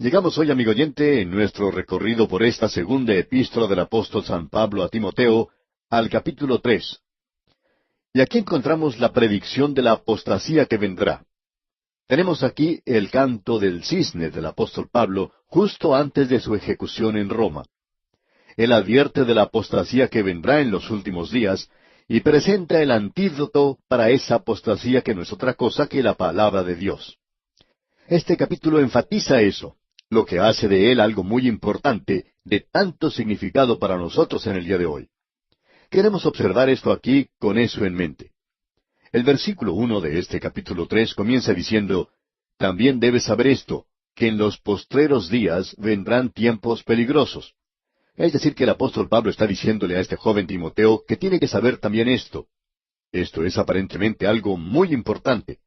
Llegamos hoy, amigo oyente, en nuestro recorrido por esta segunda epístola del apóstol San Pablo a Timoteo, al capítulo 3. Y aquí encontramos la predicción de la apostasía que vendrá. Tenemos aquí el canto del cisne del apóstol Pablo justo antes de su ejecución en Roma. Él advierte de la apostasía que vendrá en los últimos días y presenta el antídoto para esa apostasía que no es otra cosa que la palabra de Dios. Este capítulo enfatiza eso, lo que hace de él algo muy importante, de tanto significado para nosotros en el día de hoy. Queremos observar esto aquí con eso en mente. El versículo 1 de este capítulo 3 comienza diciendo, «También debes saber esto, que en los postreros días vendrán tiempos peligrosos». Es decir, que el apóstol Pablo está diciéndole a este joven Timoteo que tiene que saber también esto. Esto es aparentemente algo muy importante.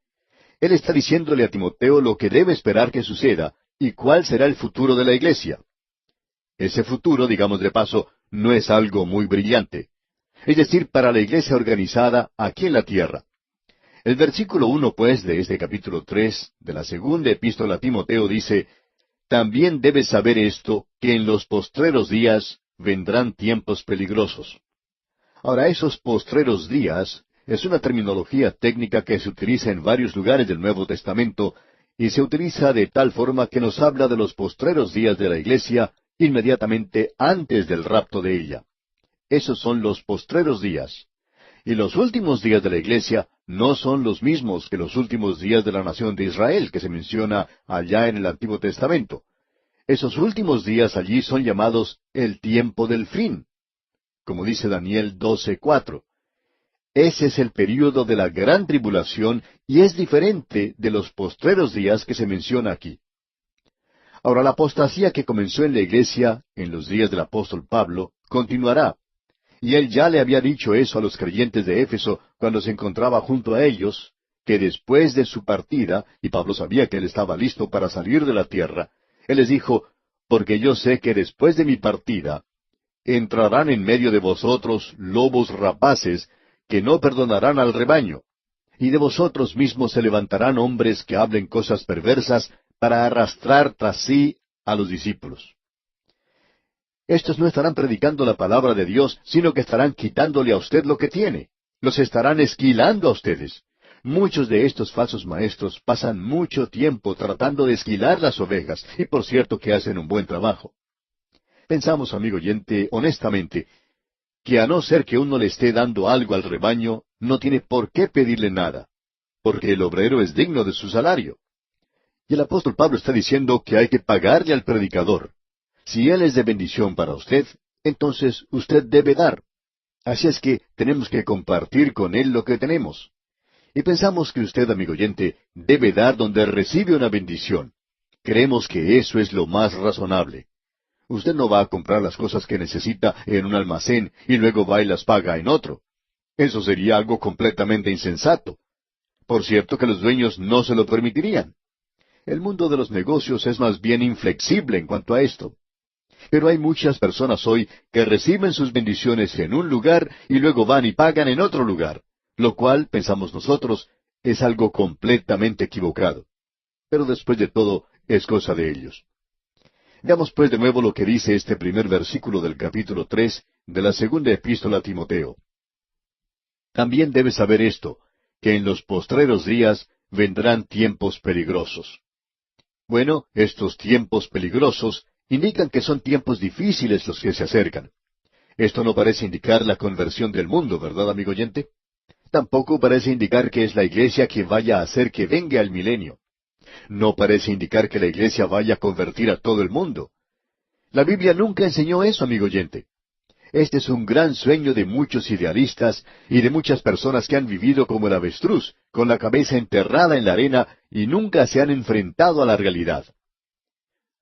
Él está diciéndole a Timoteo lo que debe esperar que suceda y cuál será el futuro de la iglesia. Ese futuro, digamos de paso, no es algo muy brillante. Es decir, para la iglesia organizada aquí en la tierra. El versículo 1, pues, de este capítulo 3 de la segunda epístola a Timoteo dice, «También debes saber esto, que en los postreros días vendrán tiempos peligrosos». Ahora, esos postreros días es una terminología técnica que se utiliza en varios lugares del Nuevo Testamento y se utiliza de tal forma que nos habla de los postreros días de la iglesia inmediatamente antes del rapto de ella. Esos son los postreros días. Y los últimos días de la iglesia no son los mismos que los últimos días de la nación de Israel que se menciona allá en el Antiguo Testamento. Esos últimos días allí son llamados el tiempo del fin, como dice Daniel 12:4. Ese es el período de la gran tribulación y es diferente de los postreros días que se menciona aquí. Ahora, la apostasía que comenzó en la iglesia en los días del apóstol Pablo continuará. Y él ya le había dicho eso a los creyentes de Éfeso cuando se encontraba junto a ellos, que después de su partida, y Pablo sabía que él estaba listo para salir de la tierra, él les dijo, «Porque yo sé que después de mi partida, entrarán en medio de vosotros lobos rapaces, que no perdonarán al rebaño, y de vosotros mismos se levantarán hombres que hablen cosas perversas para arrastrar tras sí a los discípulos». Estos no estarán predicando la palabra de Dios, sino que estarán quitándole a usted lo que tiene. Los estarán esquilando a ustedes. Muchos de estos falsos maestros pasan mucho tiempo tratando de esquilar las ovejas, y por cierto que hacen un buen trabajo. Pensamos, amigo oyente, honestamente, que a no ser que uno le esté dando algo al rebaño, no tiene por qué pedirle nada, porque el obrero es digno de su salario. Y el apóstol Pablo está diciendo que hay que pagarle al predicador. Si él es de bendición para usted, entonces usted debe dar. Así es que tenemos que compartir con él lo que tenemos. Y pensamos que usted, amigo oyente, debe dar donde recibe una bendición. Creemos que eso es lo más razonable. Usted no va a comprar las cosas que necesita en un almacén y luego va y las paga en otro. Eso sería algo completamente insensato. Por cierto que los dueños no se lo permitirían. El mundo de los negocios es más bien inflexible en cuanto a esto. Pero hay muchas personas hoy que reciben sus bendiciones en un lugar y luego van y pagan en otro lugar, lo cual, pensamos nosotros, es algo completamente equivocado. Pero después de todo, es cosa de ellos. Veamos pues de nuevo lo que dice este primer versículo del capítulo 3 de la segunda epístola a Timoteo. También debes saber esto, que en los postreros días vendrán tiempos peligrosos. Bueno, estos tiempos peligrosos indican que son tiempos difíciles los que se acercan. Esto no parece indicar la conversión del mundo, ¿verdad, amigo oyente? Tampoco parece indicar que es la iglesia que vaya a hacer que venga el milenio. No parece indicar que la iglesia vaya a convertir a todo el mundo. La Biblia nunca enseñó eso, amigo oyente. Este es un gran sueño de muchos idealistas y de muchas personas que han vivido como el avestruz, con la cabeza enterrada en la arena y nunca se han enfrentado a la realidad.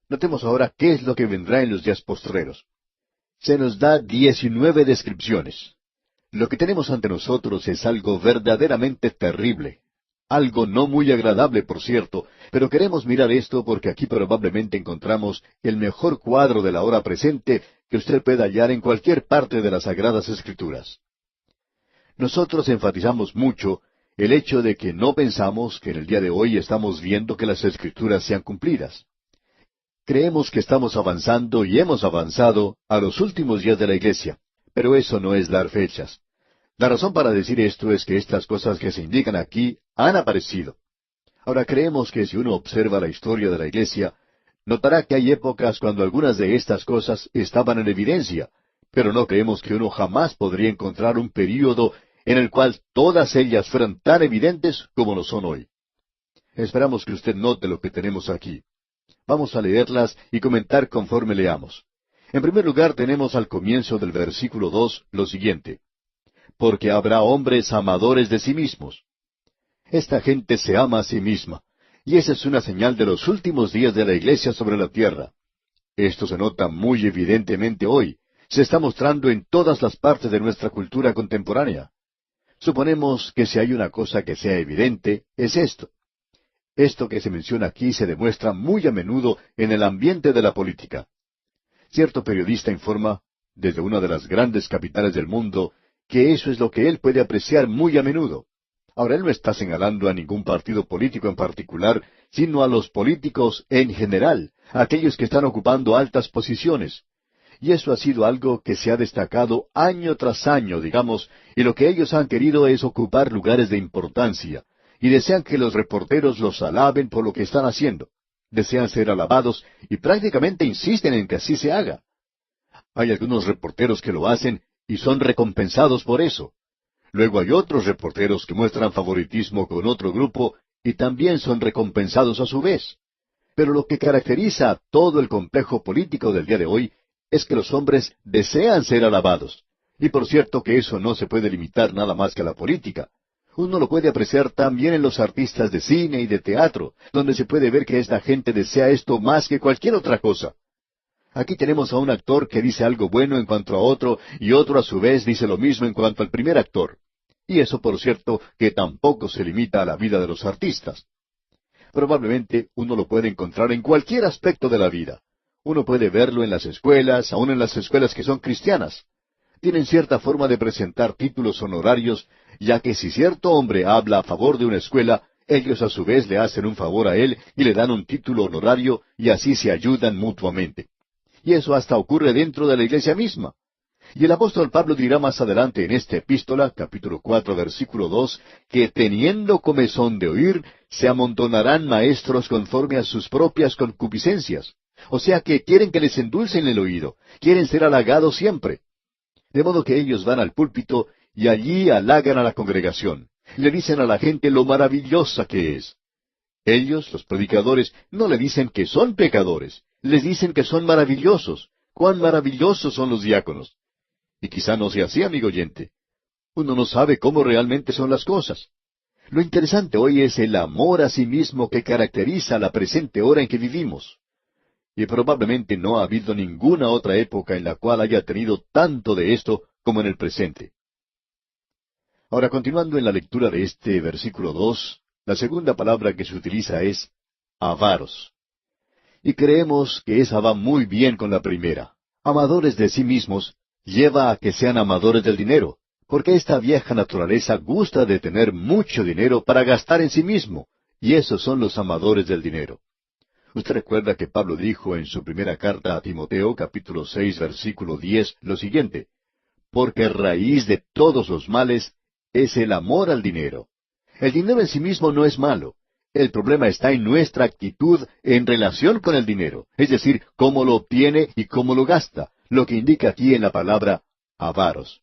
Notemos ahora qué es lo que vendrá en los días postreros. Se nos da 19 descripciones. Lo que tenemos ante nosotros es algo verdaderamente terrible. Algo no muy agradable, por cierto, pero queremos mirar esto porque aquí probablemente encontramos el mejor cuadro de la hora presente que usted pueda hallar en cualquier parte de las Sagradas Escrituras. Nosotros enfatizamos mucho el hecho de que no pensamos que en el día de hoy estamos viendo que las Escrituras sean cumplidas. Creemos que estamos avanzando y hemos avanzado a los últimos días de la iglesia, pero eso no es dar fechas. La razón para decir esto es que estas cosas que se indican aquí han aparecido. Ahora creemos que si uno observa la historia de la iglesia, notará que hay épocas cuando algunas de estas cosas estaban en evidencia, pero no creemos que uno jamás podría encontrar un período en el cual todas ellas fueran tan evidentes como lo son hoy. Esperamos que usted note lo que tenemos aquí. Vamos a leerlas y comentar conforme leamos. En primer lugar, tenemos al comienzo del versículo 2 lo siguiente: porque habrá hombres amadores de sí mismos. Esta gente se ama a sí misma, y esa es una señal de los últimos días de la iglesia sobre la tierra. Esto se nota muy evidentemente hoy. Se está mostrando en todas las partes de nuestra cultura contemporánea. Suponemos que si hay una cosa que sea evidente, es esto. Esto que se menciona aquí se demuestra muy a menudo en el ambiente de la política. Cierto periodista informa, desde una de las grandes capitales del mundo, que eso es lo que él puede apreciar muy a menudo. Ahora, él no está señalando a ningún partido político en particular, sino a los políticos en general, a aquellos que están ocupando altas posiciones. Y eso ha sido algo que se ha destacado año tras año, digamos, y lo que ellos han querido es ocupar lugares de importancia, y desean que los reporteros los alaben por lo que están haciendo. Desean ser alabados y prácticamente insisten en que así se haga. Hay algunos reporteros que lo hacen y son recompensados por eso. Luego hay otros reporteros que muestran favoritismo con otro grupo y también son recompensados a su vez. Pero lo que caracteriza a todo el complejo político del día de hoy es que los hombres desean ser alabados. Y por cierto que eso no se puede limitar nada más que a la política. Uno lo puede apreciar también en los artistas de cine y de teatro, donde se puede ver que esta gente desea esto más que cualquier otra cosa. Aquí tenemos a un actor que dice algo bueno en cuanto a otro, y otro a su vez dice lo mismo en cuanto al primer actor. Y eso, por cierto, que tampoco se limita a la vida de los artistas. Probablemente uno lo puede encontrar en cualquier aspecto de la vida. Uno puede verlo en las escuelas, aun en las escuelas que son cristianas. Tienen cierta forma de presentar títulos honorarios, ya que si cierto hombre habla a favor de una escuela, ellos a su vez le hacen un favor a él y le dan un título honorario y así se ayudan mutuamente. Y eso hasta ocurre dentro de la iglesia misma. Y el apóstol Pablo dirá más adelante en esta epístola, capítulo 4, versículo 2, que teniendo comezón de oír, se amontonarán maestros conforme a sus propias concupiscencias. O sea que quieren que les endulcen el oído, quieren ser halagados siempre. De modo que ellos van al púlpito y allí halagan a la congregación. Le dicen a la gente lo maravillosa que es. Ellos, los predicadores, no le dicen que son pecadores, les dicen que son maravillosos. ¡Cuán maravillosos son los diáconos! Y quizá no sea así, amigo oyente. Uno no sabe cómo realmente son las cosas. Lo interesante hoy es el amor a sí mismo que caracteriza la presente hora en que vivimos. Y probablemente no ha habido ninguna otra época en la cual haya tenido tanto de esto como en el presente. Ahora, continuando en la lectura de este versículo 2, la segunda palabra que se utiliza es avaros. Y creemos que esa va muy bien con la primera. Amadores de sí mismos lleva a que sean amadores del dinero, porque esta vieja naturaleza gusta de tener mucho dinero para gastar en sí mismo, y esos son los amadores del dinero. Usted recuerda que Pablo dijo en su primera carta a Timoteo, capítulo 6, versículo 10, lo siguiente: porque raíz de todos los males es el amor al dinero. El dinero en sí mismo no es malo. El problema está en nuestra actitud en relación con el dinero, es decir, cómo lo obtiene y cómo lo gasta, lo que indica aquí en la palabra avaros.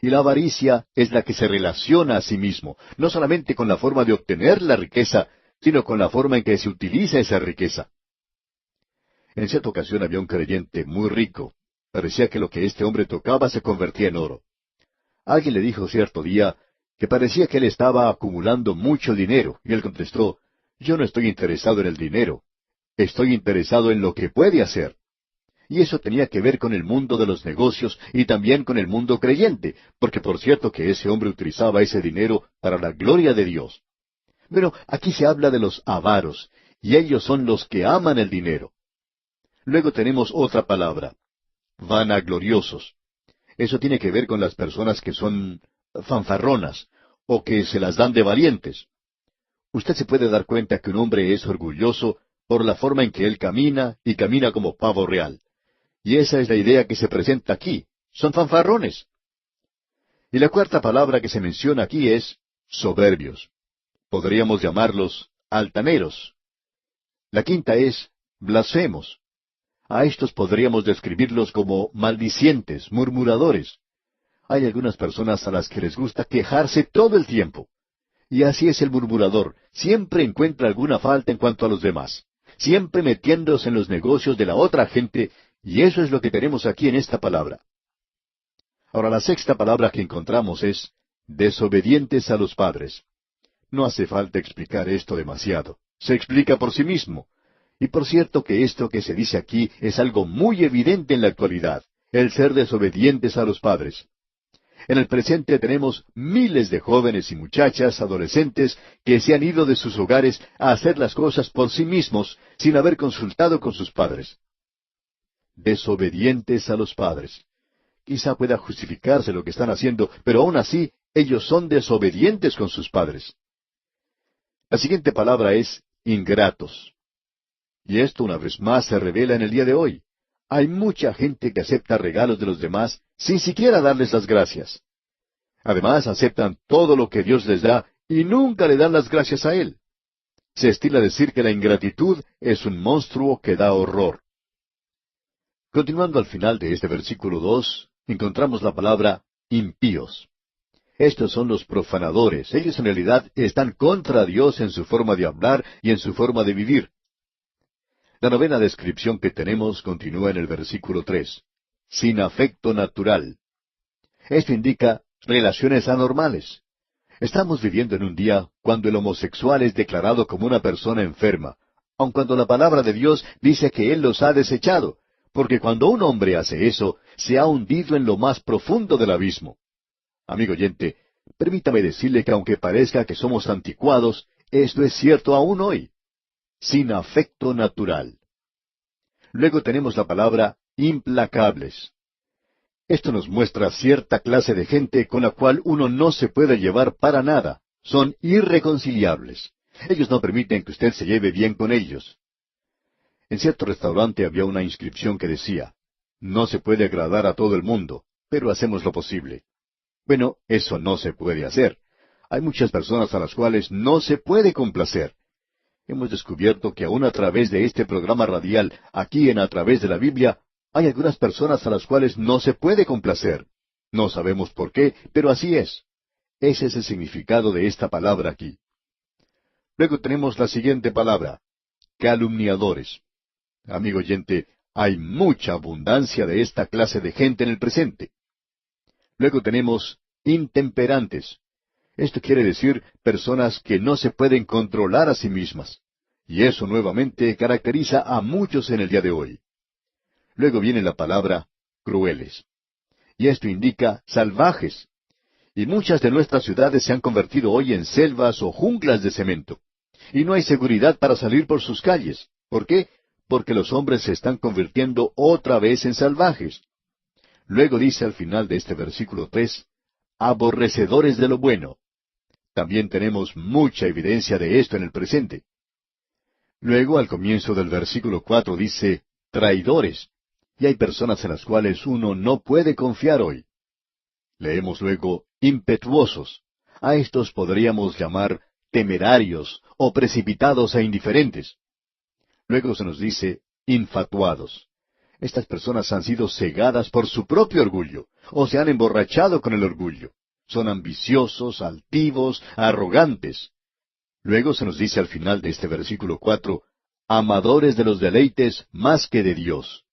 Y la avaricia es la que se relaciona a sí mismo, no solamente con la forma de obtener la riqueza, sino con la forma en que se utiliza esa riqueza. En cierta ocasión había un creyente muy rico. Parecía que lo que este hombre tocaba se convertía en oro. Alguien le dijo cierto día que parecía que él estaba acumulando mucho dinero, y él contestó: yo no estoy interesado en el dinero, estoy interesado en lo que puede hacer. Y eso tenía que ver con el mundo de los negocios y también con el mundo creyente, porque por cierto que ese hombre utilizaba ese dinero para la gloria de Dios. Pero aquí se habla de los avaros, y ellos son los que aman el dinero. Luego tenemos otra palabra: vanagloriosos. Eso tiene que ver con las personas que son fanfarronas, o que se las dan de valientes. Usted se puede dar cuenta que un hombre es orgulloso por la forma en que él camina, y camina como pavo real. Y esa es la idea que se presenta aquí. Son fanfarrones. Y la cuarta palabra que se menciona aquí es soberbios. Podríamos llamarlos altaneros. La quinta es blasfemos. A estos podríamos describirlos como maldicientes, murmuradores. Hay algunas personas a las que les gusta quejarse todo el tiempo. Y así es el murmurador. Siempre encuentra alguna falta en cuanto a los demás. Siempre metiéndose en los negocios de la otra gente, y eso es lo que tenemos aquí en esta palabra. Ahora, la sexta palabra que encontramos es desobedientes a los padres. No hace falta explicar esto demasiado. Se explica por sí mismo. Y por cierto que esto que se dice aquí es algo muy evidente en la actualidad, el ser desobedientes a los padres. En el presente tenemos miles de jóvenes y muchachas, adolescentes, que se han ido de sus hogares a hacer las cosas por sí mismos, sin haber consultado con sus padres. Desobedientes a los padres. Quizá pueda justificarse lo que están haciendo, pero aún así, ellos son desobedientes con sus padres. La siguiente palabra es ingratos. Y esto una vez más se revela en el día de hoy. Hay mucha gente que acepta regalos de los demás sin siquiera darles las gracias. Además, aceptan todo lo que Dios les da y nunca le dan las gracias a Él. Se estila decir que la ingratitud es un monstruo que da horror. Continuando al final de este versículo 2, encontramos la palabra impíos. Estos son los profanadores. Ellos en realidad están contra Dios en su forma de hablar y en su forma de vivir. La novena descripción que tenemos continúa en el versículo 3. Sin afecto natural. Esto indica relaciones anormales. Estamos viviendo en un día cuando el homosexual es declarado como una persona enferma, aun cuando la palabra de Dios dice que Él los ha desechado, porque cuando un hombre hace eso, se ha hundido en lo más profundo del abismo. Amigo oyente, permítame decirle que aunque parezca que somos anticuados, esto es cierto aún hoy. Sin afecto natural. Luego tenemos la palabra implacables. Esto nos muestra cierta clase de gente con la cual uno no se puede llevar para nada. Son irreconciliables. Ellos no permiten que usted se lleve bien con ellos. En cierto restaurante había una inscripción que decía, no se puede agradar a todo el mundo, pero hacemos lo posible. Bueno, eso no se puede hacer. Hay muchas personas a las cuales no se puede complacer. Hemos descubierto que aún a través de este programa radial, aquí en A Través de la Biblia, hay algunas personas a las cuales no se puede complacer. No sabemos por qué, pero así es. Ese es el significado de esta palabra aquí. Luego tenemos la siguiente palabra, calumniadores. Amigo oyente, hay mucha abundancia de esta clase de gente en el presente. Luego tenemos intemperantes. Esto quiere decir personas que no se pueden controlar a sí mismas. Y eso nuevamente caracteriza a muchos en el día de hoy. Luego viene la palabra crueles. Y esto indica salvajes. Y muchas de nuestras ciudades se han convertido hoy en selvas o junglas de cemento. Y no hay seguridad para salir por sus calles. ¿Por qué? Porque los hombres se están convirtiendo otra vez en salvajes. Luego dice al final de este versículo 3, aborrecedores de lo bueno. También tenemos mucha evidencia de esto en el presente. Luego, al comienzo del versículo 4 dice, traidores. Y hay personas en las cuales uno no puede confiar hoy. Leemos luego, impetuosos. A estos podríamos llamar temerarios o precipitados e indiferentes. Luego se nos dice, infatuados. Estas personas han sido cegadas por su propio orgullo, o se han emborrachado con el orgullo. Son ambiciosos, altivos, arrogantes. Luego se nos dice al final de este versículo 4, amadores de los deleites más que de Dios.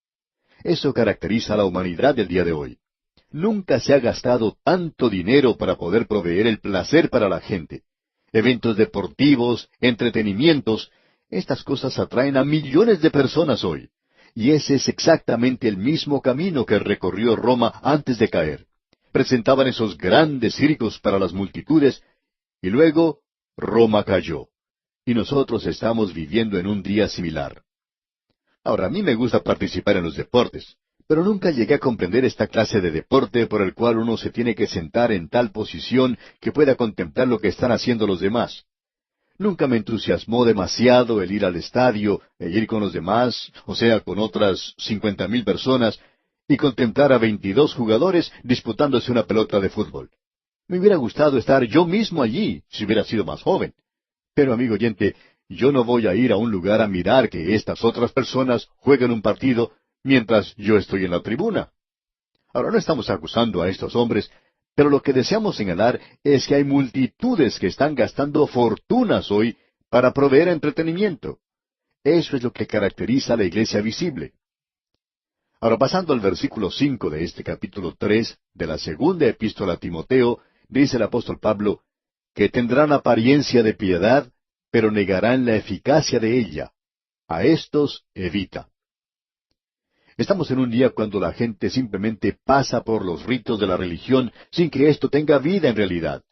Eso caracteriza a la humanidad del día de hoy. Nunca se ha gastado tanto dinero para poder proveer el placer para la gente. Eventos deportivos, entretenimientos, estas cosas atraen a millones de personas hoy. Y ese es exactamente el mismo camino que recorrió Roma antes de caer. Presentaban esos grandes circos para las multitudes, y luego Roma cayó. Y nosotros estamos viviendo en un día similar. Ahora, a mí me gusta participar en los deportes, pero nunca llegué a comprender esta clase de deporte por el cual uno se tiene que sentar en tal posición que pueda contemplar lo que están haciendo los demás. Nunca me entusiasmó demasiado el ir al estadio e ir con los demás, o sea, con otras 50,000 personas, y contemplar a 22 jugadores disputándose una pelota de fútbol. Me hubiera gustado estar yo mismo allí, si hubiera sido más joven. Pero, amigo oyente, yo no voy a ir a un lugar a mirar que estas otras personas jueguen un partido mientras yo estoy en la tribuna. Ahora, no estamos acusando a estos hombres, pero lo que deseamos señalar es que hay multitudes que están gastando fortunas hoy para proveer entretenimiento. Eso es lo que caracteriza a la iglesia visible. Ahora, pasando al versículo 5 de este capítulo 3 de la segunda epístola a Timoteo, dice el apóstol Pablo, que tendrán apariencia de piedad, pero negarán la eficacia de ella. A estos evita. Estamos en un día cuando la gente simplemente pasa por los ritos de la religión sin que esto tenga vida en realidad.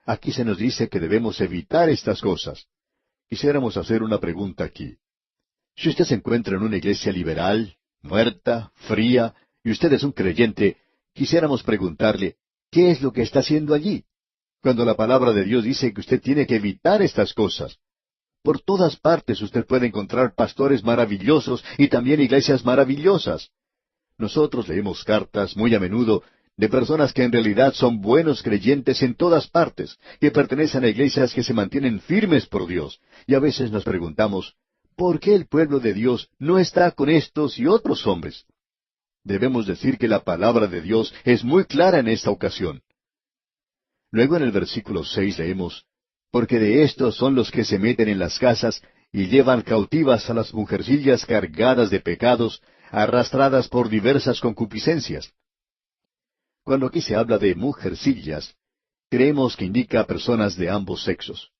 Aquí se nos dice que debemos evitar estas cosas. Quisiéramos hacer una pregunta aquí. Si usted se encuentra en una iglesia liberal, muerta, fría, y usted es un creyente, quisiéramos preguntarle, ¿qué es lo que está haciendo allí? Cuando la palabra de Dios dice que usted tiene que evitar estas cosas. Por todas partes usted puede encontrar pastores maravillosos y también iglesias maravillosas. Nosotros leemos cartas muy a menudo de personas que en realidad son buenos creyentes en todas partes, que pertenecen a iglesias que se mantienen firmes por Dios. Y a veces nos preguntamos, ¿por qué el pueblo de Dios no está con estos y otros hombres? Debemos decir que la palabra de Dios es muy clara en esta ocasión. Luego en el versículo 6 leemos, porque de estos son los que se meten en las casas y llevan cautivas a las mujercillas cargadas de pecados, arrastradas por diversas concupiscencias. Cuando aquí se habla de mujercillas, creemos que indica a personas de ambos sexos.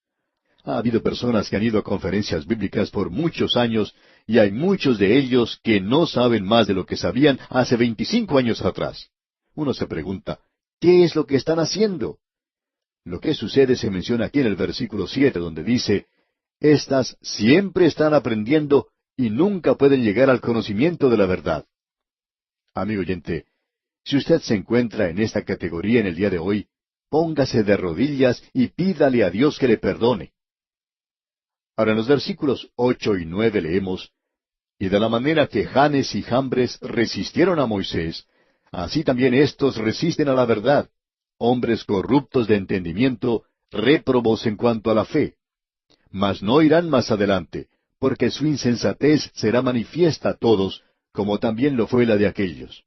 Ha habido personas que han ido a conferencias bíblicas por muchos años y hay muchos de ellos que no saben más de lo que sabían hace 25 años atrás. Uno se pregunta, ¿qué es lo que están haciendo? Lo que sucede se menciona aquí en el versículo 7, donde dice, estas siempre están aprendiendo y nunca pueden llegar al conocimiento de la verdad. Amigo oyente, si usted se encuentra en esta categoría en el día de hoy, póngase de rodillas y pídale a Dios que le perdone. Ahora en los versículos 8 y 9 leemos, y de la manera que Janes y Jambres resistieron a Moisés, así también éstos resisten a la verdad, hombres corruptos de entendimiento, réprobos en cuanto a la fe. Mas no irán más adelante, porque su insensatez será manifiesta a todos, como también lo fue la de aquellos.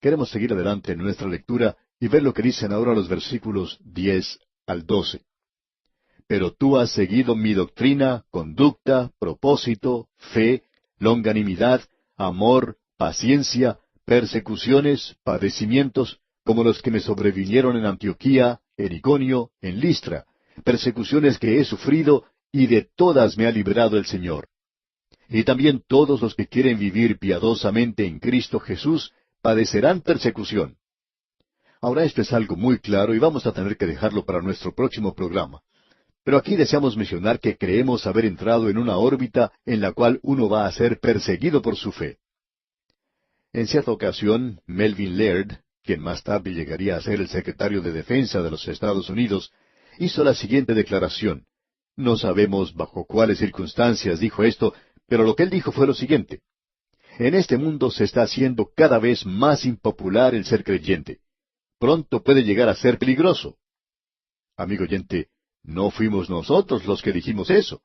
Queremos seguir adelante en nuestra lectura y ver lo que dicen ahora los versículos 10 al 12. Pero tú has seguido mi doctrina, conducta, propósito, fe, longanimidad, amor, paciencia, persecuciones, padecimientos, como los que me sobrevinieron en Antioquía, en Iconio, en Listra, persecuciones que he sufrido, y de todas me ha librado el Señor. Y también todos los que quieren vivir piadosamente en Cristo Jesús padecerán persecución. Ahora esto es algo muy claro y vamos a tener que dejarlo para nuestro próximo programa. Pero aquí deseamos mencionar que creemos haber entrado en una órbita en la cual uno va a ser perseguido por su fe. En cierta ocasión, Melvin Laird, quien más tarde llegaría a ser el secretario de Defensa de los Estados Unidos, hizo la siguiente declaración. No sabemos bajo cuáles circunstancias dijo esto, pero lo que él dijo fue lo siguiente. En este mundo se está haciendo cada vez más impopular el ser creyente. Pronto puede llegar a ser peligroso. Amigo oyente, no fuimos nosotros los que dijimos eso.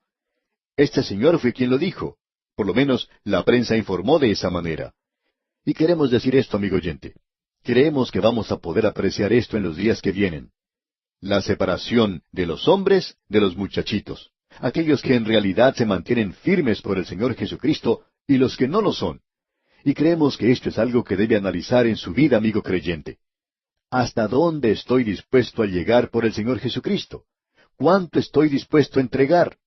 Este señor fue quien lo dijo. Por lo menos la prensa informó de esa manera. Y queremos decir esto, amigo oyente. Creemos que vamos a poder apreciar esto en los días que vienen. La separación de los hombres de los muchachitos. Aquellos que en realidad se mantienen firmes por el Señor Jesucristo y los que no lo son. Y creemos que esto es algo que debe analizar en su vida, amigo creyente. ¿Hasta dónde estoy dispuesto a llegar por el Señor Jesucristo? ¿Cuánto estoy dispuesto a entregar?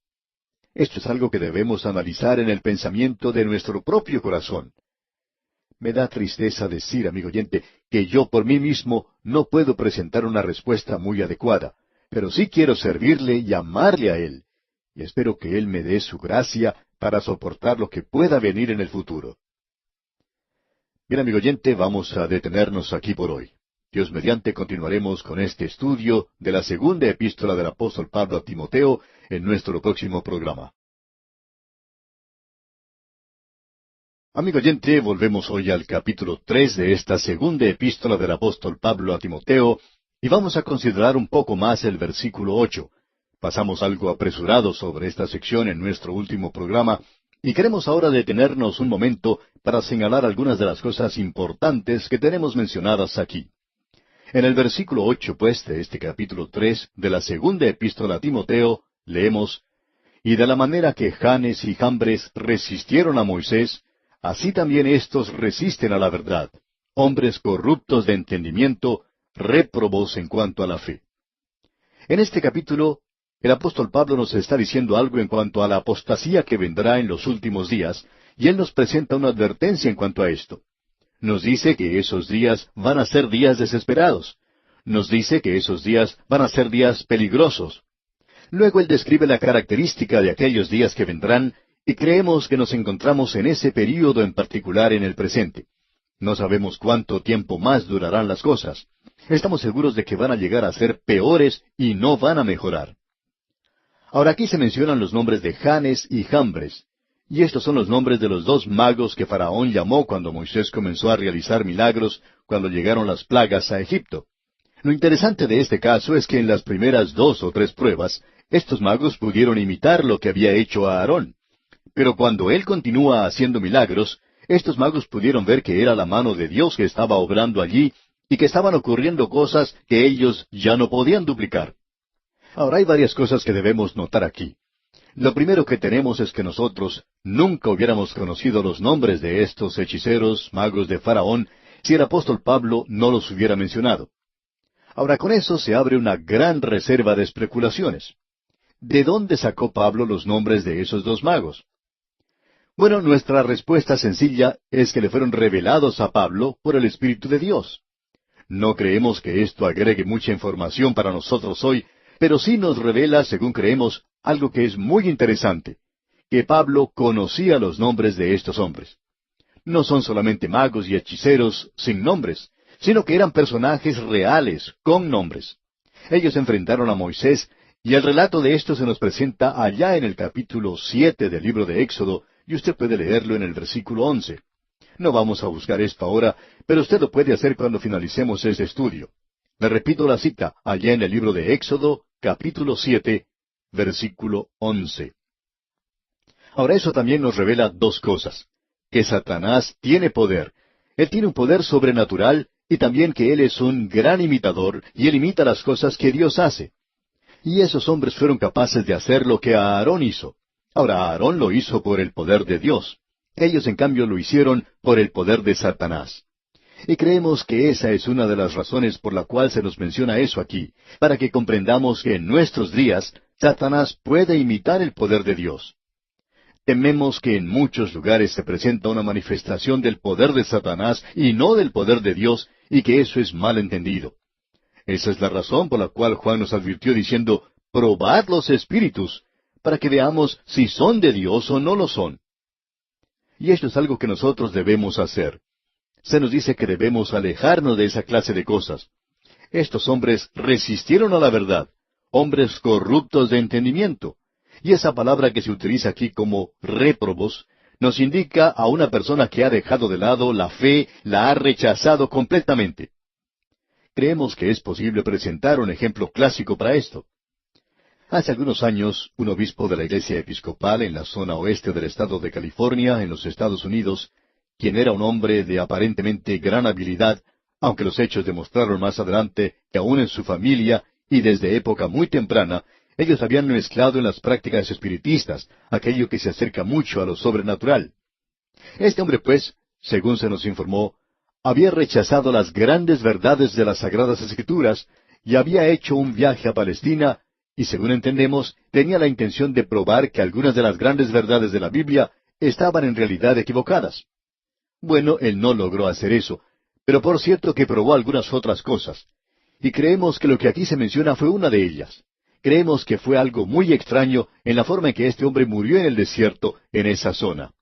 Esto es algo que debemos analizar en el pensamiento de nuestro propio corazón. Me da tristeza decir, amigo oyente, que yo por mí mismo no puedo presentar una respuesta muy adecuada, pero sí quiero servirle y amarle a Él, y espero que Él me dé su gracia para soportar lo que pueda venir en el futuro. Bien, amigo oyente, vamos a detenernos aquí por hoy. Dios mediante continuaremos con este estudio de la segunda epístola del apóstol Pablo a Timoteo en nuestro próximo programa. Amigo oyente, volvemos hoy al capítulo 3 de esta segunda epístola del apóstol Pablo a Timoteo y vamos a considerar un poco más el versículo 8. Pasamos algo apresurado sobre esta sección en nuestro último programa y queremos ahora detenernos un momento para señalar algunas de las cosas importantes que tenemos mencionadas aquí. En el versículo 8, pues, de este capítulo 3 de la segunda epístola a Timoteo, leemos: Y de la manera que Janes y Jambres resistieron a Moisés, así también éstos resisten a la verdad, hombres corruptos de entendimiento, réprobos en cuanto a la fe. En este capítulo, el apóstol Pablo nos está diciendo algo en cuanto a la apostasía que vendrá en los últimos días, y él nos presenta una advertencia en cuanto a esto. Nos dice que esos días van a ser días desesperados. Nos dice que esos días van a ser días peligrosos. Luego él describe la característica de aquellos días que vendrán, y creemos que nos encontramos en ese período en particular en el presente. No sabemos cuánto tiempo más durarán las cosas. Estamos seguros de que van a llegar a ser peores y no van a mejorar. Ahora aquí se mencionan los nombres de Janes y Jambres, y estos son los nombres de los dos magos que Faraón llamó cuando Moisés comenzó a realizar milagros cuando llegaron las plagas a Egipto. Lo interesante de este caso es que en las primeras 2 o 3 pruebas, estos magos pudieron imitar lo que había hecho a Aarón. Pero cuando él continúa haciendo milagros, estos magos pudieron ver que era la mano de Dios que estaba obrando allí y que estaban ocurriendo cosas que ellos ya no podían duplicar. Ahora hay varias cosas que debemos notar aquí. Lo primero que tenemos es que nosotros nunca hubiéramos conocido los nombres de estos hechiceros, magos de Faraón, si el apóstol Pablo no los hubiera mencionado. Ahora con eso se abre una gran reserva de especulaciones. ¿De dónde sacó Pablo los nombres de esos dos magos? Bueno, nuestra respuesta sencilla es que le fueron revelados a Pablo por el Espíritu de Dios. No creemos que esto agregue mucha información para nosotros hoy, pero sí nos revela, según creemos, algo que es muy interesante, que Pablo conocía los nombres de estos hombres. No son solamente magos y hechiceros sin nombres, sino que eran personajes reales, con nombres. Ellos enfrentaron a Moisés, y el relato de esto se nos presenta allá en el capítulo 7 del libro de Éxodo, y usted puede leerlo en el versículo 11. No vamos a buscar esto ahora, pero usted lo puede hacer cuando finalicemos este estudio. Le repito la cita, allá en el libro de Éxodo, capítulo 7, versículo 11. Ahora eso también nos revela dos cosas: que Satanás tiene poder. Él tiene un poder sobrenatural, y también que él es un gran imitador, y él imita las cosas que Dios hace. Y esos hombres fueron capaces de hacer lo que Aarón hizo. Ahora, Aarón lo hizo por el poder de Dios. Ellos, en cambio, lo hicieron por el poder de Satanás. Y creemos que esa es una de las razones por la cual se nos menciona eso aquí, para que comprendamos que en nuestros días Satanás puede imitar el poder de Dios. Tememos que en muchos lugares se presenta una manifestación del poder de Satanás y no del poder de Dios, y que eso es mal entendido. Esa es la razón por la cual Juan nos advirtió diciendo: probad los espíritus, para que veamos si son de Dios o no lo son. Y esto es algo que nosotros debemos hacer. Se nos dice que debemos alejarnos de esa clase de cosas. Estos hombres resistieron a la verdad, hombres corruptos de entendimiento. Y esa palabra que se utiliza aquí como réprobos nos indica a una persona que ha dejado de lado la fe, la ha rechazado completamente. Creemos que es posible presentar un ejemplo clásico para esto. Hace algunos años, un obispo de la Iglesia Episcopal en la zona oeste del estado de California, en los Estados Unidos, quien era un hombre de aparentemente gran habilidad, aunque los hechos demostraron más adelante que aún en su familia y desde época muy temprana, ellos habían mezclado en las prácticas espiritistas aquello que se acerca mucho a lo sobrenatural. Este hombre, pues, según se nos informó, había rechazado las grandes verdades de las Sagradas Escrituras y había hecho un viaje a Palestina y, según entendemos, tenía la intención de probar que algunas de las grandes verdades de la Biblia estaban en realidad equivocadas. Bueno, él no logró hacer eso, pero por cierto que probó algunas otras cosas. Y creemos que lo que aquí se menciona fue una de ellas. Creemos que fue algo muy extraño en la forma en que este hombre murió en el desierto, en esa zona.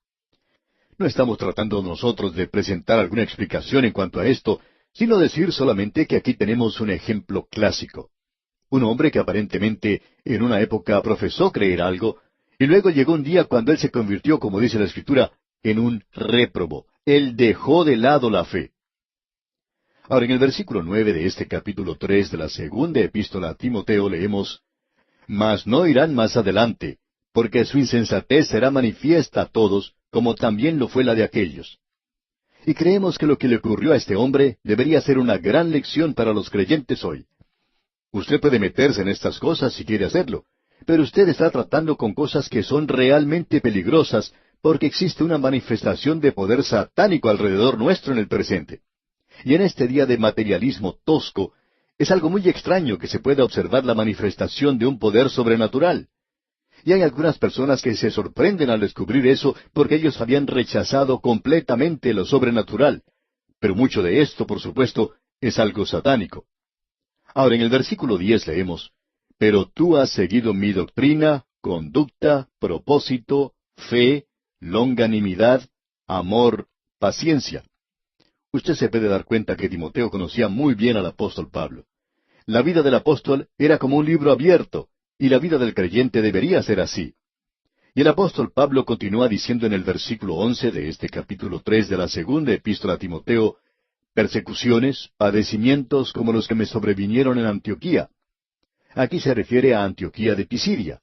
No estamos tratando nosotros de presentar alguna explicación en cuanto a esto, sino decir solamente que aquí tenemos un ejemplo clásico. Un hombre que aparentemente en una época profesó creer algo, y luego llegó un día cuando él se convirtió, como dice la Escritura, en un réprobo. Él dejó de lado la fe. Ahora, en el versículo 9 de este capítulo 3 de la segunda epístola a Timoteo leemos, Mas no irán más adelante, porque su insensatez será manifiesta a todos, como también lo fue la de aquellos. Y creemos que lo que le ocurrió a este hombre debería ser una gran lección para los creyentes hoy. Usted puede meterse en estas cosas si quiere hacerlo, pero usted está tratando con cosas que son realmente peligrosas porque existe una manifestación de poder satánico alrededor nuestro en el presente. Y en este día de materialismo tosco, es algo muy extraño que se pueda observar la manifestación de un poder sobrenatural. Y hay algunas personas que se sorprenden al descubrir eso porque ellos habían rechazado completamente lo sobrenatural. Pero mucho de esto, por supuesto, es algo satánico. Ahora, en el versículo 10 leemos, Pero tú has seguido mi doctrina, conducta, propósito, fe, longanimidad, amor, paciencia. Usted se puede dar cuenta que Timoteo conocía muy bien al apóstol Pablo. La vida del apóstol era como un libro abierto, y la vida del creyente debería ser así. Y el apóstol Pablo continúa diciendo en el versículo 11 de este capítulo 3 de la segunda epístola a Timoteo, persecuciones, padecimientos como los que me sobrevinieron en Antioquía. Aquí se refiere a Antioquía de Pisidia.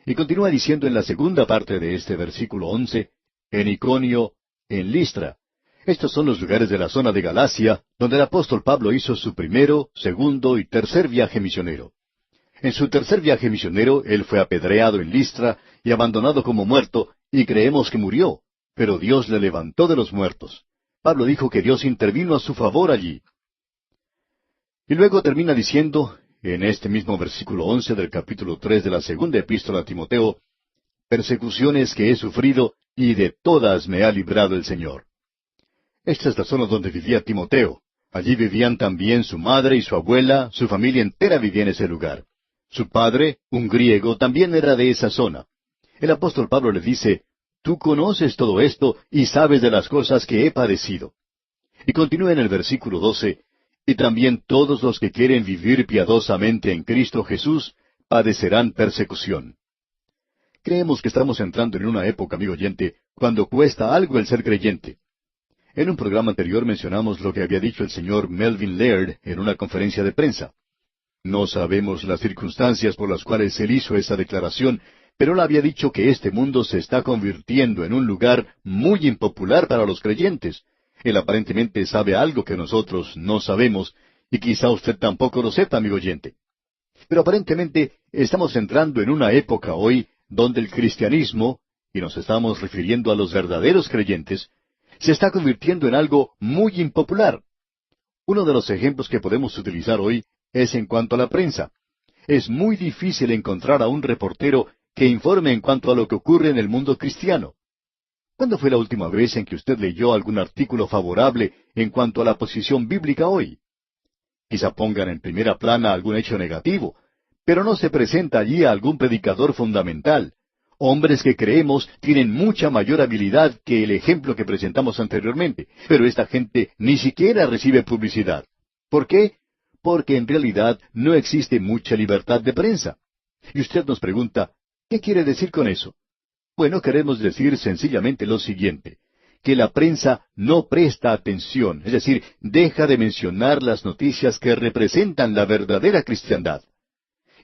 Y continúa diciendo en la segunda parte de este versículo 11, en Iconio, en Listra. Estos son los lugares de la zona de Galacia, donde el apóstol Pablo hizo su primero, segundo y tercer viaje misionero. En su tercer viaje misionero, él fue apedreado en Listra y abandonado como muerto, y creemos que murió, pero Dios le levantó de los muertos. Pablo dijo que Dios intervino a su favor allí. Y luego termina diciendo, en este mismo versículo 11 del capítulo 3 de la segunda epístola a Timoteo, persecuciones que he sufrido, y de todas me ha librado el Señor. Esta es la zona donde vivía Timoteo. Allí vivían también su madre y su abuela, su familia entera vivía en ese lugar. Su padre, un griego, también era de esa zona. El apóstol Pablo le dice, Tú conoces todo esto y sabes de las cosas que he padecido. Y continúa en el versículo 12, Y también todos los que quieren vivir piadosamente en Cristo Jesús padecerán persecución. Creemos que estamos entrando en una época, amigo oyente, cuando cuesta algo el ser creyente. En un programa anterior mencionamos lo que había dicho el señor Melvin Laird en una conferencia de prensa. No sabemos las circunstancias por las cuales él hizo esa declaración, pero él había dicho que este mundo se está convirtiendo en un lugar muy impopular para los creyentes. Él aparentemente sabe algo que nosotros no sabemos, y quizá usted tampoco lo sepa, amigo oyente. Pero aparentemente estamos entrando en una época hoy donde el cristianismo, y nos estamos refiriendo a los verdaderos creyentes, se está convirtiendo en algo muy impopular. Uno de los ejemplos que podemos utilizar hoy es en cuanto a la prensa. Es muy difícil encontrar a un reportero que informe en cuanto a lo que ocurre en el mundo cristiano. ¿Cuándo fue la última vez en que usted leyó algún artículo favorable en cuanto a la posición bíblica hoy? Quizá pongan en primera plana algún hecho negativo, pero no se presenta allí algún predicador fundamental. Hombres que creemos tienen mucha mayor habilidad que el ejemplo que presentamos anteriormente, pero esta gente ni siquiera recibe publicidad. ¿Por qué? Porque en realidad no existe mucha libertad de prensa. Y usted nos pregunta, ¿qué quiere decir con eso? Bueno, queremos decir sencillamente lo siguiente, que la prensa no presta atención, es decir, deja de mencionar las noticias que representan la verdadera cristiandad.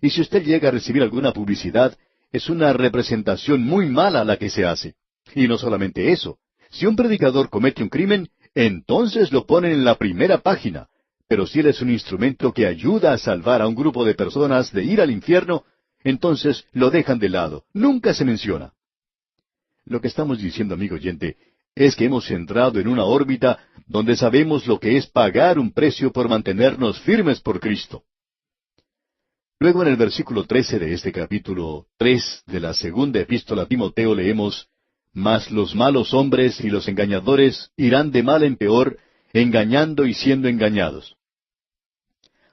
Y si usted llega a recibir alguna publicidad, es una representación muy mala la que se hace. Y no solamente eso. Si un predicador comete un crimen, entonces lo ponen en la primera página. Pero si él es un instrumento que ayuda a salvar a un grupo de personas de ir al infierno, entonces lo dejan de lado. Nunca se menciona. Lo que estamos diciendo, amigo oyente, es que hemos entrado en una órbita donde sabemos lo que es pagar un precio por mantenernos firmes por Cristo. Luego en el versículo 13 de este capítulo 3 de la segunda epístola a Timoteo leemos, Mas los malos hombres y los engañadores irán de mal en peor, engañando y siendo engañados.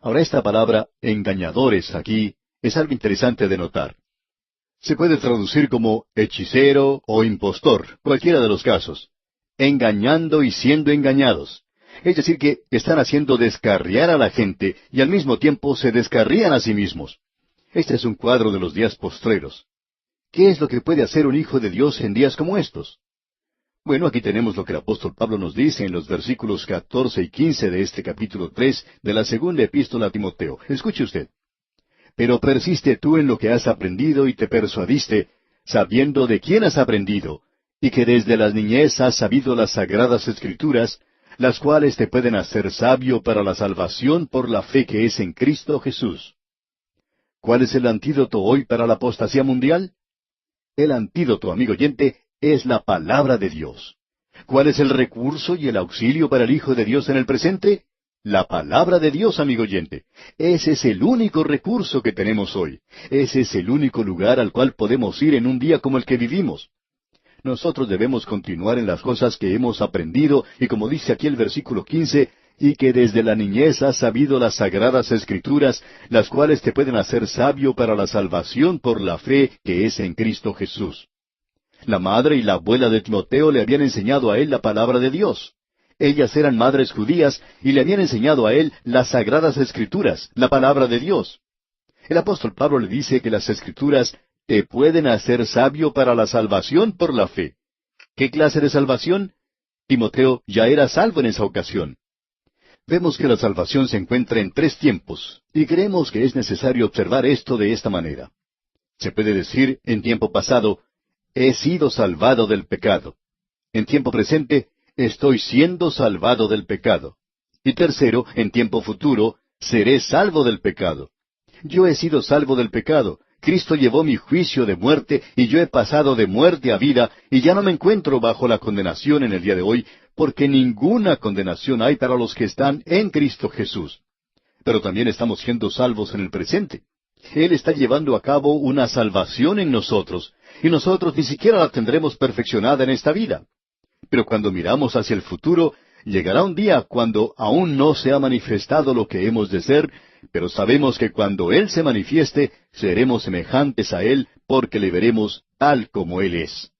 Ahora esta palabra engañadores aquí es algo interesante de notar. Se puede traducir como hechicero o impostor, cualquiera de los casos. Engañando y siendo engañados. Es decir, que están haciendo descarriar a la gente y al mismo tiempo se descarrían a sí mismos. Este es un cuadro de los días postreros. ¿Qué es lo que puede hacer un hijo de Dios en días como estos? Bueno, aquí tenemos lo que el apóstol Pablo nos dice en los versículos 14 y 15 de este capítulo 3 de la segunda epístola a Timoteo. Escuche usted. Pero persiste tú en lo que has aprendido y te persuadiste, sabiendo de quién has aprendido, y que desde la niñez has sabido las sagradas escrituras, las cuales te pueden hacer sabio para la salvación por la fe que es en Cristo Jesús. ¿Cuál es el antídoto hoy para la apostasía mundial? El antídoto, amigo oyente, es la palabra de Dios. ¿Cuál es el recurso y el auxilio para el Hijo de Dios en el presente? La palabra de Dios, amigo oyente. Ese es el único recurso que tenemos hoy. Ese es el único lugar al cual podemos ir en un día como el que vivimos. Nosotros debemos continuar en las cosas que hemos aprendido, y como dice aquí el versículo 15, y que desde la niñez has sabido las sagradas escrituras, las cuales te pueden hacer sabio para la salvación por la fe que es en Cristo Jesús. La madre y la abuela de Timoteo le habían enseñado a él la palabra de Dios. Ellas eran madres judías y le habían enseñado a él las sagradas escrituras, la palabra de Dios. El apóstol Pablo le dice que las escrituras te pueden hacer sabio para la salvación por la fe. ¿Qué clase de salvación? Timoteo ya era salvo en esa ocasión. Vemos que la salvación se encuentra en tres tiempos, y creemos que es necesario observar esto de esta manera. Se puede decir, en tiempo pasado, he sido salvado del pecado. En tiempo presente, estoy siendo salvado del pecado. Y tercero, en tiempo futuro, seré salvo del pecado. Yo he sido salvo del pecado. Cristo llevó mi juicio de muerte y yo he pasado de muerte a vida y ya no me encuentro bajo la condenación en el día de hoy, porque ninguna condenación hay para los que están en Cristo Jesús. Pero también estamos siendo salvos en el presente. Él está llevando a cabo una salvación en nosotros, y nosotros ni siquiera la tendremos perfeccionada en esta vida. Pero cuando miramos hacia el futuro, llegará un día cuando aún no se ha manifestado lo que hemos de ser, pero sabemos que cuando Él se manifieste, seremos semejantes a Él, porque le veremos tal como Él es.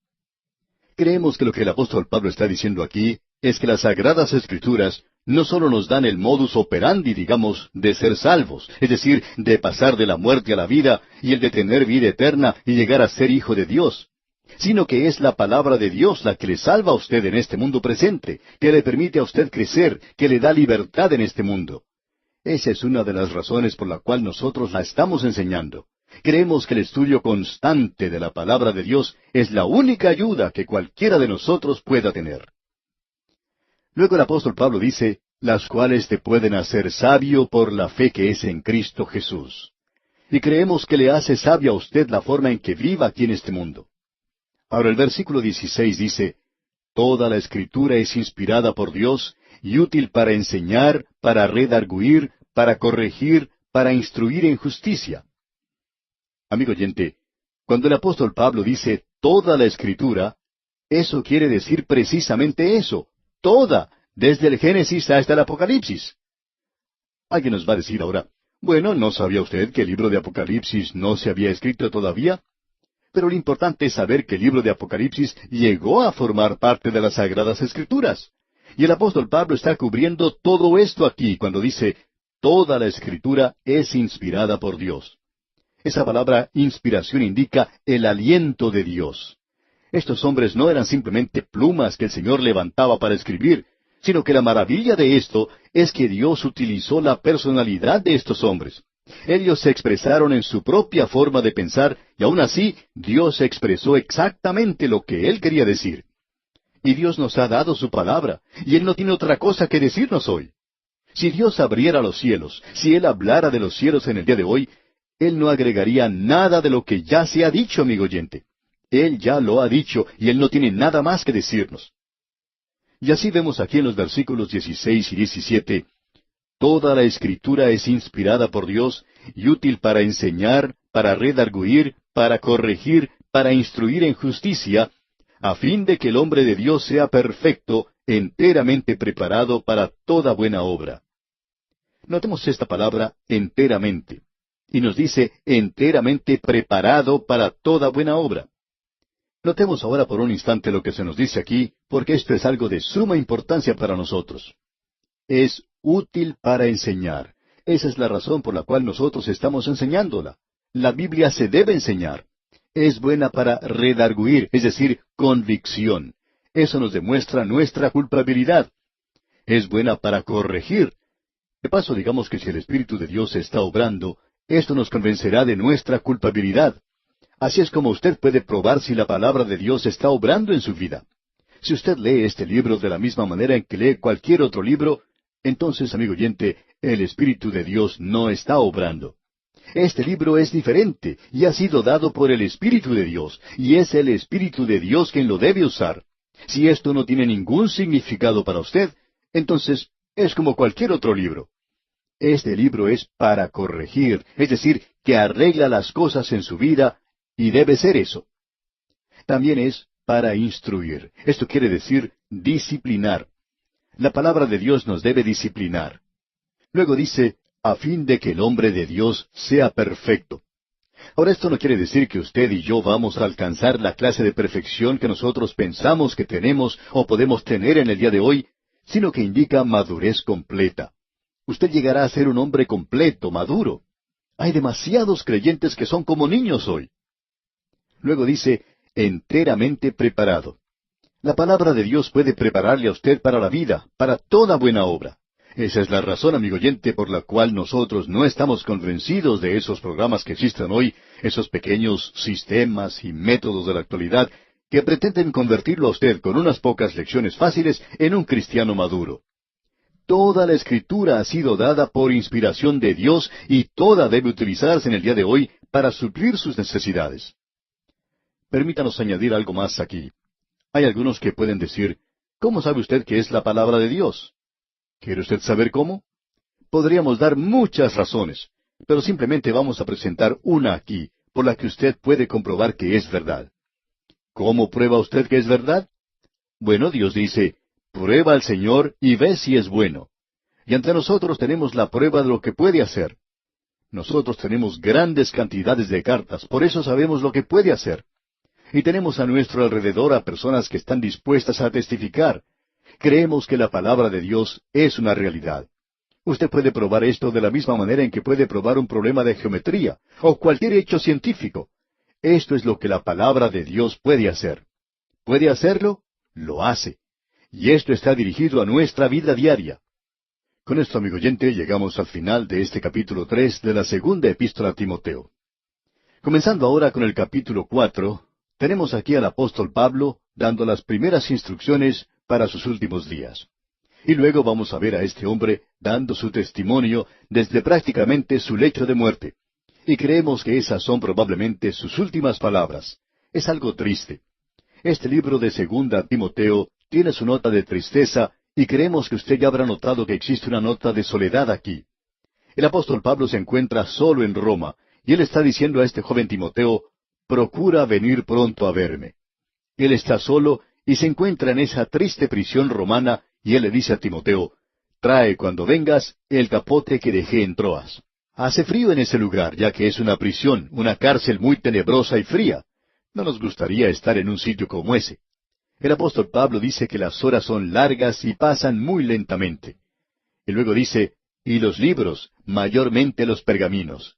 Creemos que lo que el apóstol Pablo está diciendo aquí es que las Sagradas Escrituras no solo nos dan el modus operandi, digamos, de ser salvos, es decir, de pasar de la muerte a la vida y el de tener vida eterna y llegar a ser hijo de Dios, sino que es la palabra de Dios la que le salva a usted en este mundo presente, que le permite a usted crecer, que le da libertad en este mundo. Esa es una de las razones por la cual nosotros la estamos enseñando. Creemos que el estudio constante de la palabra de Dios es la única ayuda que cualquiera de nosotros pueda tener. Luego el apóstol Pablo dice, las cuales te pueden hacer sabio por la fe que es en Cristo Jesús. Y creemos que le hace sabio a usted la forma en que viva aquí en este mundo. Ahora el versículo 16 dice, toda la Escritura es inspirada por Dios y útil para enseñar, para redarguir, para corregir, para instruir en justicia. Amigo oyente, cuando el apóstol Pablo dice toda la Escritura, eso quiere decir precisamente eso, toda, desde el Génesis hasta el Apocalipsis. Alguien nos va a decir ahora, bueno, ¿no sabía usted que el libro de Apocalipsis no se había escrito todavía? Pero lo importante es saber que el libro de Apocalipsis llegó a formar parte de las Sagradas Escrituras. Y el apóstol Pablo está cubriendo todo esto aquí cuando dice, toda la Escritura es inspirada por Dios. Esa palabra inspiración indica el aliento de Dios. Estos hombres no eran simplemente plumas que el Señor levantaba para escribir, sino que la maravilla de esto es que Dios utilizó la personalidad de estos hombres. Ellos se expresaron en su propia forma de pensar, y aún así Dios expresó exactamente lo que Él quería decir. Y Dios nos ha dado su palabra, y Él no tiene otra cosa que decirnos hoy. Si Dios abriera los cielos, si Él hablara de los cielos en el día de hoy, Él no agregaría nada de lo que ya se ha dicho, amigo oyente. Él ya lo ha dicho, y Él no tiene nada más que decirnos. Y así vemos aquí en los versículos 16 y 17, toda la Escritura es inspirada por Dios y útil para enseñar, para redarguir, para corregir, para instruir en justicia, a fin de que el hombre de Dios sea perfecto, enteramente preparado para toda buena obra. Notemos esta palabra, enteramente. Y nos dice, enteramente preparado para toda buena obra. Notemos ahora por un instante lo que se nos dice aquí, porque esto es algo de suma importancia para nosotros. es útil para enseñar. Esa es la razón por la cual nosotros estamos enseñándola. La Biblia se debe enseñar. Es buena para redarguir, es decir, convicción. Eso nos demuestra nuestra culpabilidad. Es buena para corregir. De paso, digamos que si el Espíritu de Dios está obrando, esto nos convencerá de nuestra culpabilidad. Así es como usted puede probar si la palabra de Dios está obrando en su vida. Si usted lee este libro de la misma manera en que lee cualquier otro libro, entonces, amigo oyente, el Espíritu de Dios no está obrando. Este libro es diferente y ha sido dado por el Espíritu de Dios, y es el Espíritu de Dios quien lo debe usar. Si esto no tiene ningún significado para usted, entonces es como cualquier otro libro. Este libro es para corregir, es decir, que arregla las cosas en su vida, y debe ser eso. También es para instruir. Esto quiere decir disciplinar. La palabra de Dios nos debe disciplinar. Luego dice, a fin de que el hombre de Dios sea perfecto. Ahora esto no quiere decir que usted y yo vamos a alcanzar la clase de perfección que nosotros pensamos que tenemos o podemos tener en el día de hoy, sino que indica madurez completa. Usted llegará a ser un hombre completo, maduro. Hay demasiados creyentes que son como niños hoy. Luego dice, enteramente preparado. La palabra de Dios puede prepararle a usted para la vida, para toda buena obra. Esa es la razón, amigo oyente, por la cual nosotros no estamos convencidos de esos programas que existen hoy, esos pequeños sistemas y métodos de la actualidad, que pretenden convertirlo a usted con unas pocas lecciones fáciles en un cristiano maduro. Toda la Escritura ha sido dada por inspiración de Dios y toda debe utilizarse en el día de hoy para suplir sus necesidades. Permítanos añadir algo más aquí. Hay algunos que pueden decir, ¿cómo sabe usted que es la palabra de Dios? ¿Quiere usted saber cómo? Podríamos dar muchas razones, pero simplemente vamos a presentar una aquí, por la que usted puede comprobar que es verdad. ¿Cómo prueba usted que es verdad? Bueno, Dios dice, prueba al Señor y ve si es bueno. Y ante nosotros tenemos la prueba de lo que puede hacer. Nosotros tenemos grandes cantidades de cartas, por eso sabemos lo que puede hacer. Y tenemos a nuestro alrededor a personas que están dispuestas a testificar. Creemos que la palabra de Dios es una realidad. Usted puede probar esto de la misma manera en que puede probar un problema de geometría o cualquier hecho científico. Esto es lo que la palabra de Dios puede hacer. ¿Puede hacerlo? Lo hace. Y esto está dirigido a nuestra vida diaria. Con esto, amigo oyente, llegamos al final de este capítulo 3 de la segunda epístola a Timoteo. Comenzando ahora con el capítulo 4, tenemos aquí al apóstol Pablo dando las primeras instrucciones para sus últimos días. Y luego vamos a ver a este hombre dando su testimonio desde prácticamente su lecho de muerte. Y creemos que esas son probablemente sus últimas palabras. Es algo triste. Este libro de Segunda a Timoteo tiene su nota de tristeza y creemos que usted ya habrá notado que existe una nota de soledad aquí. El apóstol Pablo se encuentra solo en Roma y él está diciendo a este joven Timoteo, procura venir pronto a verme. Él está solo y se encuentra en esa triste prisión romana y él le dice a Timoteo, trae cuando vengas el capote que dejé en Troas. Hace frío en ese lugar, ya que es una prisión, una cárcel muy tenebrosa y fría. No nos gustaría estar en un sitio como ese. El apóstol Pablo dice que las horas son largas y pasan muy lentamente. Y luego dice, y los libros, mayormente los pergaminos.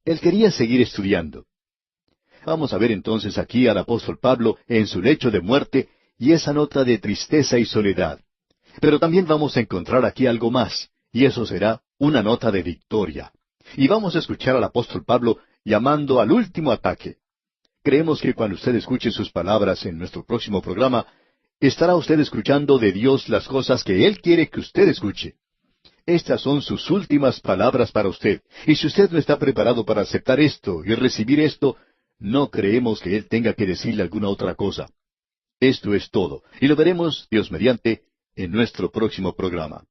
Él quería seguir estudiando. Vamos a ver entonces aquí al apóstol Pablo en su lecho de muerte y esa nota de tristeza y soledad. Pero también vamos a encontrar aquí algo más, y eso será una nota de victoria. Y vamos a escuchar al apóstol Pablo llamando al último ataque. Creemos que cuando usted escuche sus palabras en nuestro próximo programa, estará usted escuchando de Dios las cosas que Él quiere que usted escuche. Estas son sus últimas palabras para usted, y si usted no está preparado para aceptar esto y recibir esto, no creemos que Él tenga que decirle alguna otra cosa. Esto es todo, y lo veremos, Dios mediante, en nuestro próximo programa.